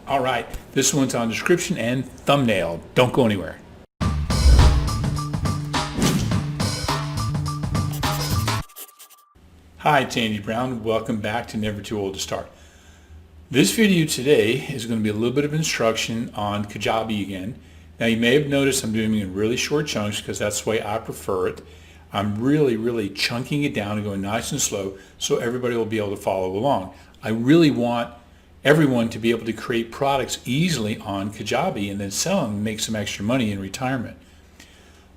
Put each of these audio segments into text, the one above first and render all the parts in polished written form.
All right, this one's on description and thumbnail. Don't go anywhere. Hi, it's Andy Brown. Welcome back to Never Too Old to Start. This video today is going to be a little bit of instruction on Kajabi again. Now you may have noticed I'm doing it in really short chunks because that's the way I prefer it. I'm really chunking it down and going nice and slow so everybody will be able to follow along. I really want everyone to be able to create products easily on Kajabi and then sell them and make some extra money in retirement.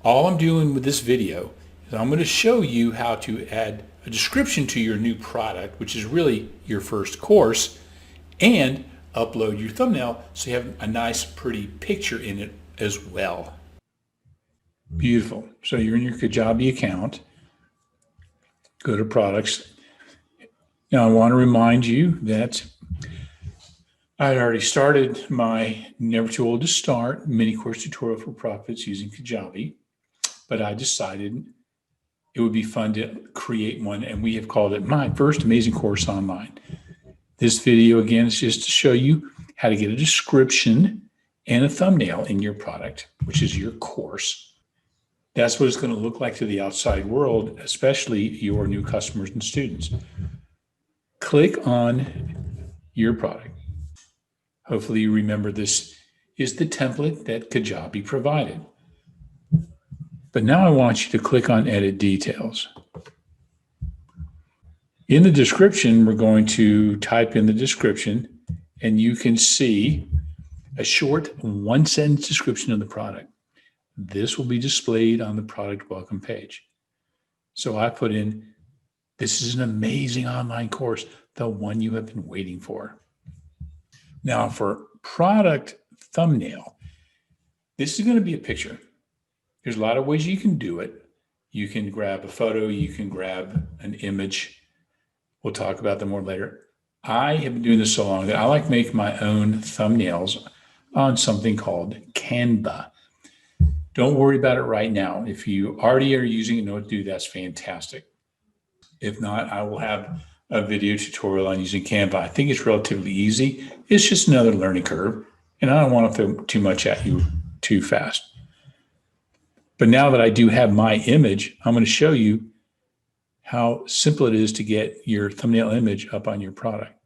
All I'm doing with this video is I'm going to show you how to add a description to your new product, which is really your first course, and upload your thumbnail so you have a nice pretty picture in it as well. Beautiful. So you're in your Kajabi account. Go to products. Now I want to remind you that I had already started my Never Too Old to Start mini course tutorial for profits using Kajabi, but I decided it would be fun to create one, and we have called it My First Amazing Course Online. This video, again, is just to show you how to get a description and a thumbnail in your product, which is your course. That's what it's going to look like to the outside world, especially your new customers and students. Click on your product. Hopefully you remember this is the template that Kajabi provided. But now I want you to click on Edit Details. In the description, we're going to type in the description, and you can see a short one-sentence description of the product. This will be displayed on the product welcome page. So I put in, this is an amazing online course, the one you have been waiting for. Now for product thumbnail, this is going to be a picture. There's a lot of ways you can do it. You can grab a photo, you can grab an image. We'll talk about them more later. I have been doing this so long that I like to make my own thumbnails on something called Canva. Don't worry about it right now. If you already are using it and know what to do, that's fantastic. If not, I will have a video tutorial on using Canva. I think it's relatively easy. It's just another learning curve, and I don't want to throw too much at you too fast. But now that I do have my image, I'm going to show you how simple it is to get your thumbnail image up on your product.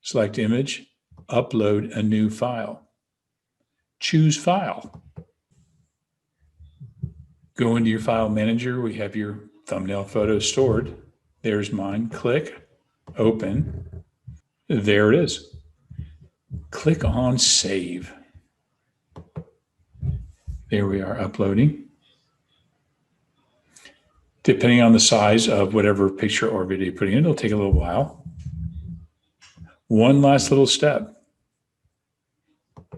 Select image, upload a new file. Choose file. Go into your file manager. We have your thumbnail photo stored. There's mine. Click, open. There it is. Click on save. There we are uploading. Depending on the size of whatever picture or video you're putting in, it'll take a little while. One last little step.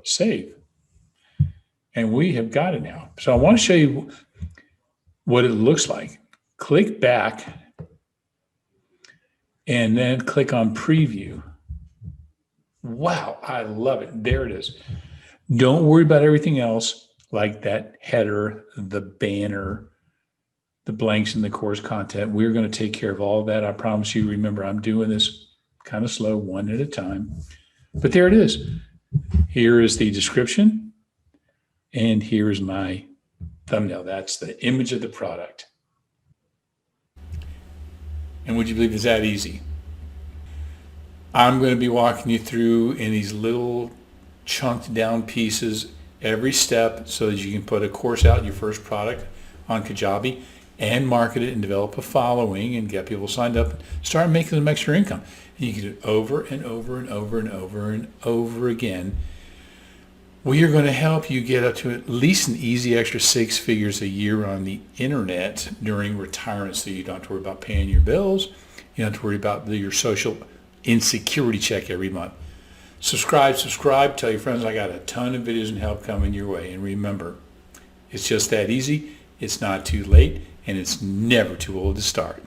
Save. And we have got it now. So I want to show you what it looks like. Click back and then click on preview. Wow, I love it. There it is. Don't worry about everything else like that header, the banner, the blanks in the course content. We're going to take care of all of that. I promise you. Remember, I'm doing this kind of slow, one at a time. But there it is. Here is the description, and here's my thumbnail. That's the image of the product. And would you believe it's that easy? I'm going to be walking you through in these little chunked down pieces every step so that you can put a course out, your first product on Kajabi, and market it and develop a following and get people signed up and start making some extra income. And you can do it over and over and over and over and over again. We are going to help you get up to at least an easy extra 6 figures a year on the internet during retirement, so you don't have to worry about paying your bills. You don't have to worry about your social insecurity check every month. Subscribe, tell your friends I got a ton of videos and help coming your way. And remember, it's just that easy. It's not too late, and it's never too old to start.